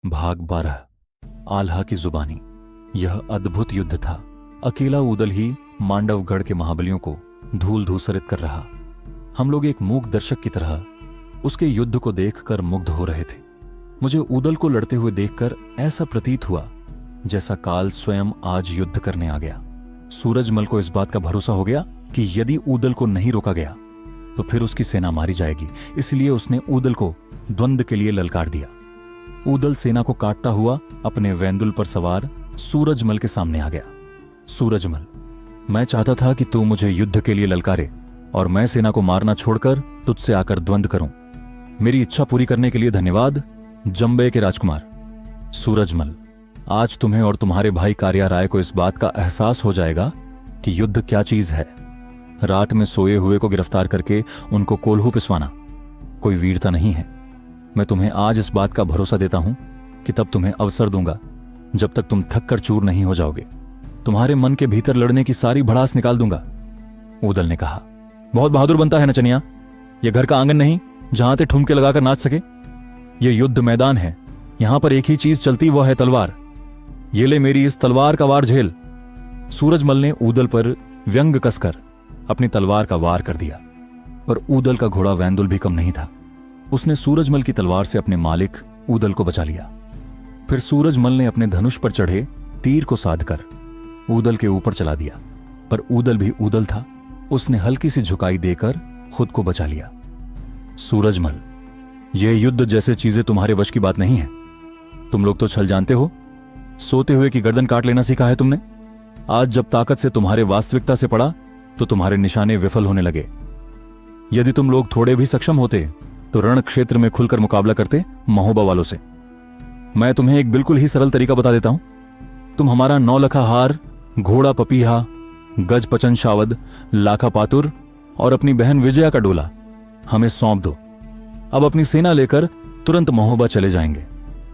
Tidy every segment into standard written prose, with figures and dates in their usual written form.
भाग 12। आल्हा की जुबानी। यह अद्भुत युद्ध था। अकेला ऊदल ही मांडवगढ़ के महाबलियों को धूल धूसरित कर रहा। हम लोग एक मूक दर्शक की तरह उसके युद्ध को देखकर मुग्ध हो रहे थे। मुझे ऊदल को लड़ते हुए देखकर ऐसा प्रतीत हुआ जैसा काल स्वयं आज युद्ध करने आ गया। सूरजमल को इस बात का भरोसा हो गया कि यदि ऊदल को नहीं रोका गया तो फिर उसकी सेना मारी जाएगी। इसलिए उसने ऊदल को द्वंद्व के लिए ललकार दिया। ऊदल सेना को काटता हुआ अपने वेंदुल पर सवार सूरजमल के सामने आ गया। सूरजमल, मैं चाहता था कि तू मुझे युद्ध के लिए ललकारे और मैं सेना को मारना छोड़कर तुझसे आकर द्वंद्व करूं। मेरी इच्छा पूरी करने के लिए धन्यवाद, जंबे के राजकुमार। सूरजमल, आज तुम्हें और तुम्हारे भाई कारिया राय को इस बात का एहसास हो जाएगा कि युद्ध क्या चीज है। रात में सोए हुए को गिरफ्तार करके उनको कोल्हू पिसवाना कोई वीरता नहीं है। मैं तुम्हें आज इस बात का भरोसा देता हूं कि तब तुम्हें अवसर दूंगा जब तक तुम थक कर चूर नहीं हो जाओगे। तुम्हारे मन के भीतर लड़ने की सारी भड़ास निकाल दूंगा। ऊदल ने कहा, बहुत बहादुर बनता है नचनिया। यह घर का आंगन नहीं जहां ते ठुमके लगाकर नाच सके। यह युद्ध मैदान है। यहां पर एक ही चीज चलती, वह है तलवार। ये ले मेरी इस तलवार का वार झेल। सूरजमल ने ऊदल पर व्यंग कसकर अपनी तलवार का वार कर दिया, पर ऊदल का घोड़ा वेंदुल भी कम नहीं था। उसने सूरजमल की तलवार से अपने मालिक ऊदल को बचा लिया। फिर सूरजमल ने अपने धनुष पर चढ़े तीर को साधकर ऊदल के ऊपर चला दिया, पर ऊदल भी ऊदल था। उसने हल्की सी झुकाई देकर खुद को बचा लिया। सूरजमल, यह युद्ध जैसे चीजें तुम्हारे वश की बात नहीं है। तुम लोग तो छल जानते हो। सोते हुए की गर्दन काट लेना सीखा है तुमने। आज जब ताकत से तुम्हारे वास्तविकता से पड़ा तो तुम्हारे निशाने विफल होने लगे। यदि तुम लोग थोड़े भी सक्षम होते तो रण क्षेत्र में खुलकर मुकाबला करते महोबा वालों से। मैं तुम्हें एक बिल्कुल ही सरल तरीका बता देता हूं। तुम हमारा 9 लखा हार, घोड़ा पपीहा, गज पचन शावद, लाखा पातुर और अपनी बहन विजया का डोला हमें सौंप दो। अब अपनी सेना लेकर तुरंत महोबा चले जाएंगे।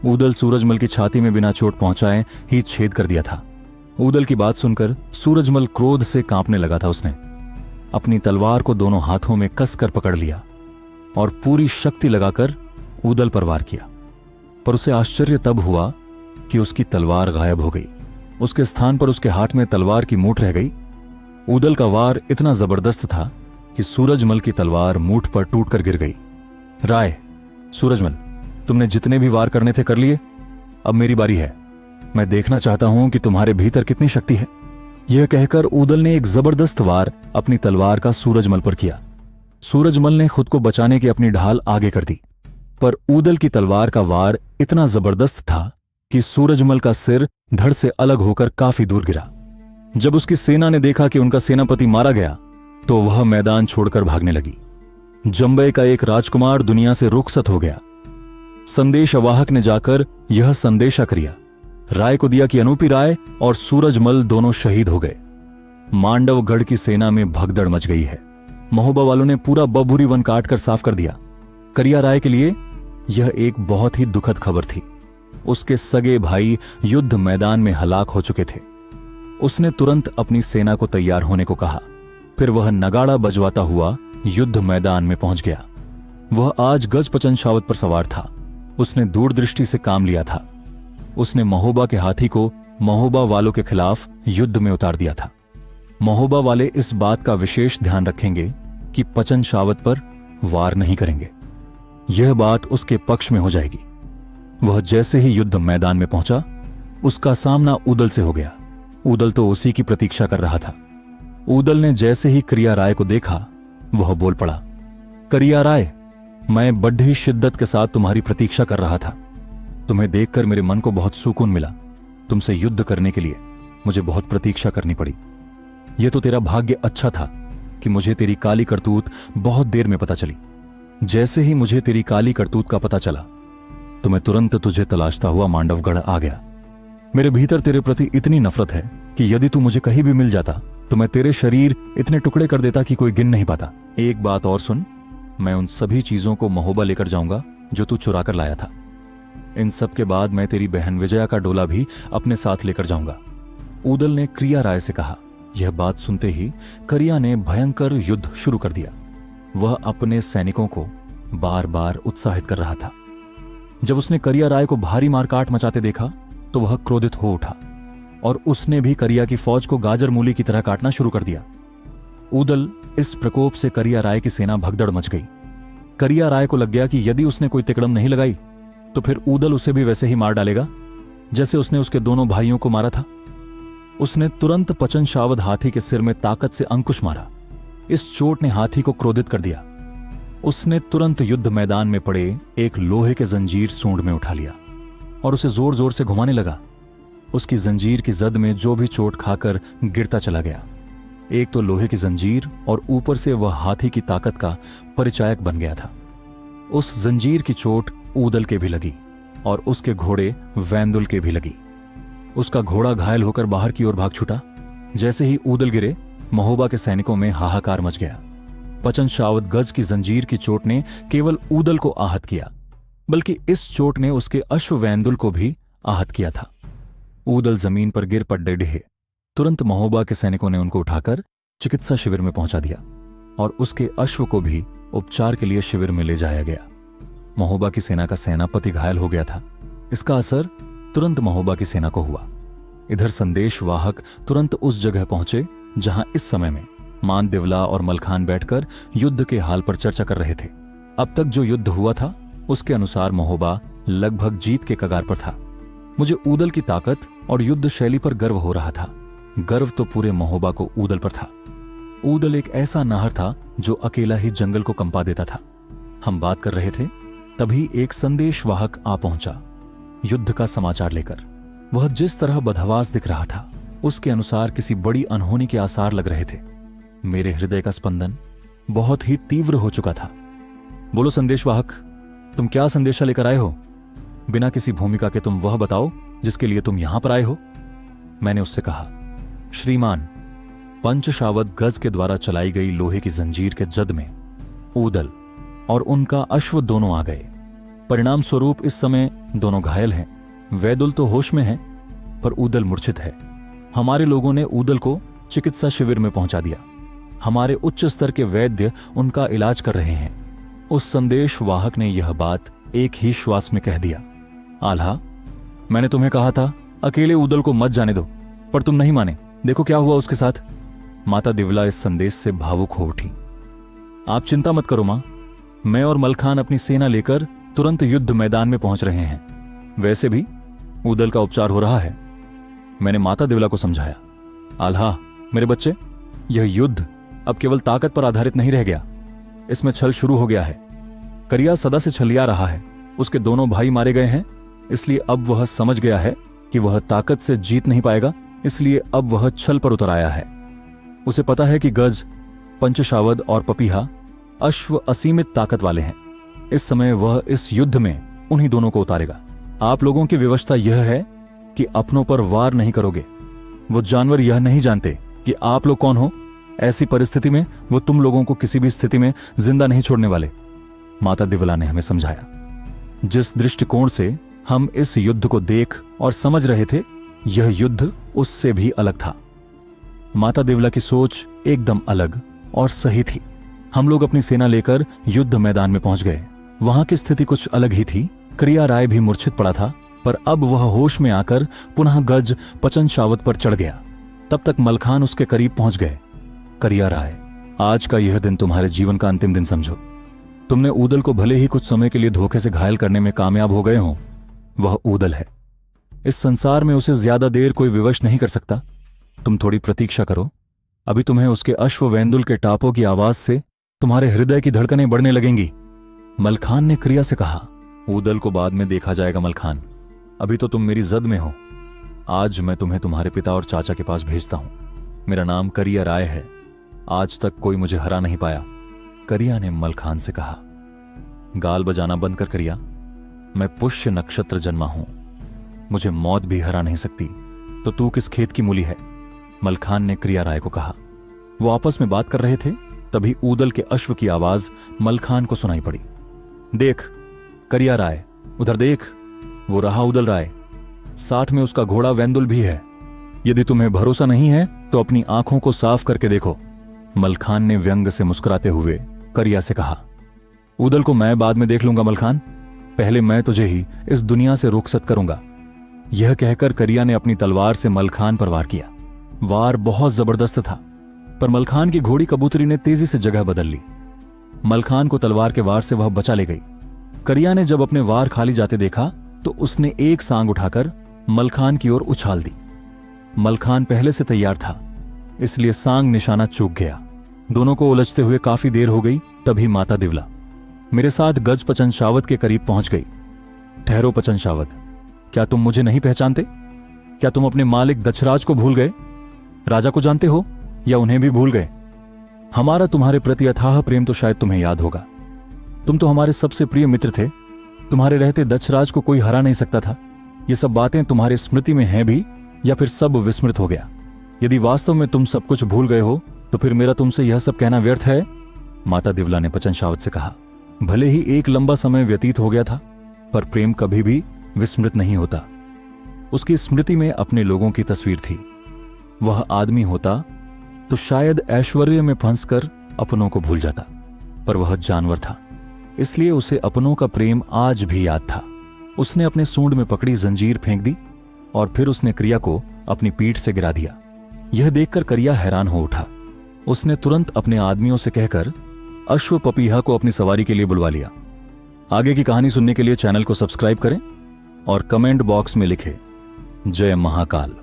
ऊदल सूरजमल की छाती में बिना चोट पहुंचाए ही छेद कर दिया था। ऊदल की बात सुनकर सूरजमल क्रोध से कांपने लगा था। उसने अपनी तलवार को दोनों हाथों में कसकर पकड़ लिया और पूरी शक्ति लगाकर ऊदल पर वार किया। पर उसे आश्चर्य तब हुआ कि उसकी तलवार गायब हो गई। उसके स्थान पर उसके हाथ में तलवार की मूठ रह गई। ऊदल का वार इतना जबरदस्त था कि सूरजमल की तलवार मूठ पर टूटकर गिर गई। राय, सूरजमल, तुमने जितने भी वार करने थे कर लिए। अब मेरी बारी है। मैं देखना चाहता हूं कि तुम्हारे भीतर कितनी शक्ति है। यह कहकर ऊदल ने एक जबरदस्त वार अपनी तलवार का सूरजमल पर किया। सूरजमल ने खुद को बचाने की अपनी ढाल आगे कर दी, पर ऊदल की तलवार का वार इतना जबरदस्त था कि सूरजमल का सिर धड़ से अलग होकर काफी दूर गिरा। जब उसकी सेना ने देखा कि उनका सेनापति मारा गया तो वह मैदान छोड़कर भागने लगी। जंबे का एक राजकुमार दुनिया से रुखसत हो गया। संदेशवाहक ने जाकर यह संदेशा करिया राय को दिया कि अनूपी राय और सूरजमल दोनों शहीद हो गए। मांडवगढ़ की सेना में भगदड़ मच गई है। महोबा वालों ने पूरा बबूरी वन काट कर साफ कर दिया। करिया राय के लिए यह एक बहुत ही दुखद खबर थी। उसके सगे भाई युद्ध मैदान में हलाक हो चुके थे। उसने तुरंत अपनी सेना को तैयार होने को कहा। फिर वह नगाड़ा बजवाता हुआ युद्ध मैदान में पहुंच गया। वह आज गजपचन शावत पर सवार था। उसने दूरदृष्टि से काम लिया था। उसने महोबा के हाथी को महोबा वालों के खिलाफ युद्ध में उतार दिया था। महोबा वाले इस बात का विशेष ध्यान रखेंगे कि पचन शावत पर वार नहीं करेंगे। यह बात उसके पक्ष में हो जाएगी। वह जैसे ही युद्ध मैदान में पहुंचा, उसका सामना ऊदल से हो गया। ऊदल तो उसी की प्रतीक्षा कर रहा था। ऊदल ने जैसे ही करिया राय को देखा, वह बोल पड़ा, करिया राय, मैं बड़ी शिद्दत के साथ तुम्हारी प्रतीक्षा कर रहा था। तुम्हें देखकर मेरे मन को बहुत सुकून मिला। तुमसे युद्ध करने के लिए मुझे बहुत प्रतीक्षा करनी पड़ी। यह तो तेरा भाग्य अच्छा था कि मुझे तेरी काली करतूत बहुत देर में पता चली। जैसे ही मुझे तेरी काली करतूत का पता चला तो मैं तुरंत तुझे तलाशता हुआ मांडवगढ़ आ गया। मेरे भीतर तेरे प्रति इतनी नफरत है कि यदि तू मुझे कहीं भी मिल जाता तो मैं तेरे शरीर इतने टुकड़े कर देता कि कोई गिन नहीं पाता। एक बात और सुन, मैं उन सभी चीजों को महोबा लेकर जाऊंगा जो तू चुरा कर लाया था। इन सब के बाद मैं तेरी बहन विजया का डोला भी अपने साथ लेकर जाऊंगा। ऊदल ने करिया राय से कहा। यह बात सुनते ही करिया ने भयंकर युद्ध शुरू कर दिया। वह अपने सैनिकों को बार बार उत्साहित कर रहा था। जब उसने करिया राय को भारी मारकाट मचाते देखा तो वह क्रोधित हो उठा और उसने भी करिया की फौज को गाजर मूली की तरह काटना शुरू कर दिया। ऊदल इस प्रकोप से करिया राय की सेना भगदड़ मच गई। करिया राय को लग गया कि यदि उसने कोई तिकड़म नहीं लगाई तो फिर ऊदल उसे भी वैसे ही मार डालेगा जैसे उसने उसके दोनों भाइयों को मारा था। उसने तुरंत पचन शावद हाथी के सिर में ताकत से अंकुश मारा। इस चोट ने हाथी को क्रोधित कर दिया। उसने तुरंत युद्ध मैदान में पड़े एक लोहे के जंजीर सूंड में उठा लिया और उसे जोर जोर से घुमाने लगा। उसकी जंजीर की जद में जो भी चोट खाकर गिरता चला गया। एक तो लोहे की जंजीर और ऊपर से वह हाथी की ताकत का परिचायक बन गया था। उस जंजीर की चोट ऊदल के भी लगी और उसके घोड़े वैंदुल के भी लगी। उसका घोड़ा घायल होकर बाहर की ओर भाग छूटा। जैसे ही ऊदल गिरे, महोबा के सैनिकों में हाहाकार मच गया। पचन शावद गज की जंजीर की चोट ने केवल ऊदल को आहत किया, बल्कि इस चोट ने उसके अश्व वैंदुल को भी आहत किया था। ऊदल जमीन पर गिर पड़े डिहे। तुरंत महोबा के सैनिकों ने उनको उठाकर चिकित्सा शिविर में पहुंचा दिया और उसके अश्व को भी उपचार के लिए शिविर में ले जाया गया। महोबा की सेना का सेनापति घायल हो गया था। इसका असर तुरंत महोबा की सेना को हुआ। इधर संदेश वाहक तुरंत उस जगह पहुंचे जहां इस समय में मान दिवला और मलखान बैठकर युद्ध के हाल पर चर्चा कर रहे थे। अब तक जो युद्ध हुआ था उसके अनुसार महोबा लगभग जीत के कगार पर था। मुझे ऊदल की ताकत और युद्ध शैली पर गर्व हो रहा था। गर्व तो पूरे महोबा को ऊदल पर था। ऊदल एक ऐसा नाहर था जो अकेला ही जंगल को कंपा देता था। हम बात कर रहे थे, तभी एक संदेशवाहक आ पहुंचा युद्ध का समाचार लेकर। वह जिस तरह बदहवास दिख रहा था उसके अनुसार किसी बड़ी अनहोनी के आसार लग रहे थे। मेरे हृदय का स्पंदन बहुत ही तीव्र हो चुका था। बोलो संदेशवाहक, तुम क्या संदेशा लेकर आए हो? बिना किसी भूमिका के तुम वह बताओ जिसके लिए तुम यहां पर आए हो। मैंने उससे कहा, श्रीमान, पंचशावद गज के द्वारा चलाई गई लोहे की जंजीर के जद में ऊदल और उनका अश्व दोनों आ गए। परिणाम स्वरूप इस समय दोनों घायल हैं। वैदुल तो होश में है पर ऊदल मूर्छित है। हमारे लोगों ने ऊदल को चिकित्सा शिविर में पहुंचा दिया। हमारे उच्च स्तर के वैद्य उनका इलाज कर रहे हैं। उस संदेश वाहक ने यह बात एक ही श्वास में कह दिया। आल्हा, मैंने तुम्हें कहा था अकेले ऊदल को मत जाने दो, पर तुम नहीं माने। देखो क्या हुआ उसके साथ। माता दिवला इस संदेश से भावुक हो उठी। आप चिंता मत करो मां, मैं और मलखान अपनी सेना लेकर तुरंत युद्ध मैदान में पहुंच रहे हैं। वैसे भी ऊदल का उपचार हो रहा है। मैंने माता दिवला को समझाया। आल्हा, मेरे बच्चे, यह युद्ध अब केवल ताकत पर आधारित नहीं रह गया। इसमें छल शुरू हो गया है। करिया सदा से छलिया रहा है। उसके दोनों भाई मारे गए हैं, इसलिए अब वह समझ गया है कि वह ताकत से जीत नहीं पाएगा, इसलिए अब वह छल पर उतर आया है। उसे पता है कि गज, पंचशावद और पपीहा अश्व असीमित ताकत वाले हैं। इस समय वह इस युद्ध में उन्हीं दोनों को उतारेगा। आप लोगों की व्यवस्था यह है कि अपनों पर वार नहीं करोगे। वो जानवर यह नहीं जानते कि आप लोग कौन हो। ऐसी परिस्थिति में वो तुम लोगों को किसी भी स्थिति में जिंदा नहीं छोड़ने वाले। माता दिवला ने हमें समझाया। जिस दृष्टिकोण से हम इस युद्ध को देख और समझ रहे थे, यह युद्ध उससे भी अलग था। माता दिवला की सोच एकदम अलग और सही थी। हम लोग अपनी सेना लेकर युद्ध मैदान में पहुंच गए। वहां की स्थिति कुछ अलग ही थी। करिया राय भी मूर्छित पड़ा था, पर अब वह होश में आकर पुनः गज पचन शावत पर चढ़ गया। तब तक मलखान उसके करीब पहुंच गए। करिया राय, आज का यह दिन तुम्हारे जीवन का अंतिम दिन समझो। तुमने ऊदल को भले ही कुछ समय के लिए धोखे से घायल करने में कामयाब हो गए हो। वह ऊदल है। इस संसार में उसे ज्यादा देर कोई विवश नहीं कर सकता। तुम थोड़ी प्रतीक्षा करो। अभी तुम्हें उसके अश्व वैंदुल के टापों की आवाज से तुम्हारे हृदय की धड़कनें बढ़ने लगेंगी। मलखान ने क्रिया से कहा, ऊदल को बाद में देखा जाएगा मलखान, अभी तो तुम मेरी जद में हो। आज मैं तुम्हें तुम्हारे पिता और चाचा के पास भेजता हूं। मेरा नाम करिया राय है। आज तक कोई मुझे हरा नहीं पाया। करिया ने मलखान से कहा, गाल बजाना बंद कर करिया। मैं पुष्य नक्षत्र जन्मा हूं। मुझे मौत भी हरा नहीं सकती, तो तू किस खेत की मूली है? मलखान ने करिया राय को कहा। वो आपस में बात कर रहे थे, तभी ऊदल के अश्व की आवाज मलखान को सुनाई पड़ी। देख करिया राय, उधर देख, वो रहा ऊदल राय। साथ में उसका घोड़ा वैंदुल भी है। यदि तुम्हें भरोसा नहीं है तो अपनी आंखों को साफ करके देखो। मलखान ने व्यंग से मुस्कुराते हुए करिया से कहा, ऊदल को मैं बाद में देख लूंगा मलखान। पहले मैं तुझे ही इस दुनिया से रुखसत करूंगा। यह कहकर करिया ने अपनी तलवार से मलखान पर वार किया। वार बहुत जबरदस्त था, पर मलखान की घोड़ी कबूतरी ने तेजी से जगह बदल ली। मलखान को तलवार के वार से वह बचा ले गई। करिया ने जब अपने वार खाली जाते देखा तो उसने एक सांग उठाकर मलखान की ओर उछाल दी। मलखान पहले से तैयार था, इसलिए सांग निशाना चूक गया। दोनों को उलझते हुए काफी देर हो गई। तभी माता दिवला मेरे साथ गज पचनशावत के करीब पहुंच गई। ठहरो पचनशावत, क्या तुम मुझे नहीं पहचानते? क्या तुम अपने मालिक दक्षराज को भूल गए? राजा को जानते हो या उन्हें भी भूल गए? हमारा तुम्हारे प्रति अथाह प्रेम तो शायद तुम्हें याद होगा। तुम तो हमारे सबसे प्रिय मित्र थे। तुम्हारे रहते दक्षराज को कोई हरा नहीं सकता था। ये सब बातें तुम्हारी स्मृति में हैं भी, या फिर सब विस्मृत हो गया? यदि वास्तव में तुम सब कुछ भूल गए हो तो फिर मेरा तुमसे यह सब कहना व्यर्थ है। माता दिवला ने पचनशावत से कहा। भले ही एक लंबा समय व्यतीत हो गया था, पर प्रेम कभी भी विस्मृत नहीं होता। उसकी स्मृति में अपने लोगों की तस्वीर थी। वह आदमी होता तो शायद ऐश्वर्य में फंसकर अपनों को भूल जाता, पर वह जानवर था, इसलिए उसे अपनों का प्रेम आज भी याद था। उसने अपने सूंड में पकड़ी जंजीर फेंक दी और फिर उसने क्रिया को अपनी पीठ से गिरा दिया। यह देखकर करिया हैरान हो उठा। उसने तुरंत अपने आदमियों से कहकर अश्व पपीहा को अपनी सवारी के लिए बुलवा लिया। आगे की कहानी सुनने के लिए चैनल को सब्सक्राइब करें और कमेंट बॉक्स में लिखें जय महाकाल।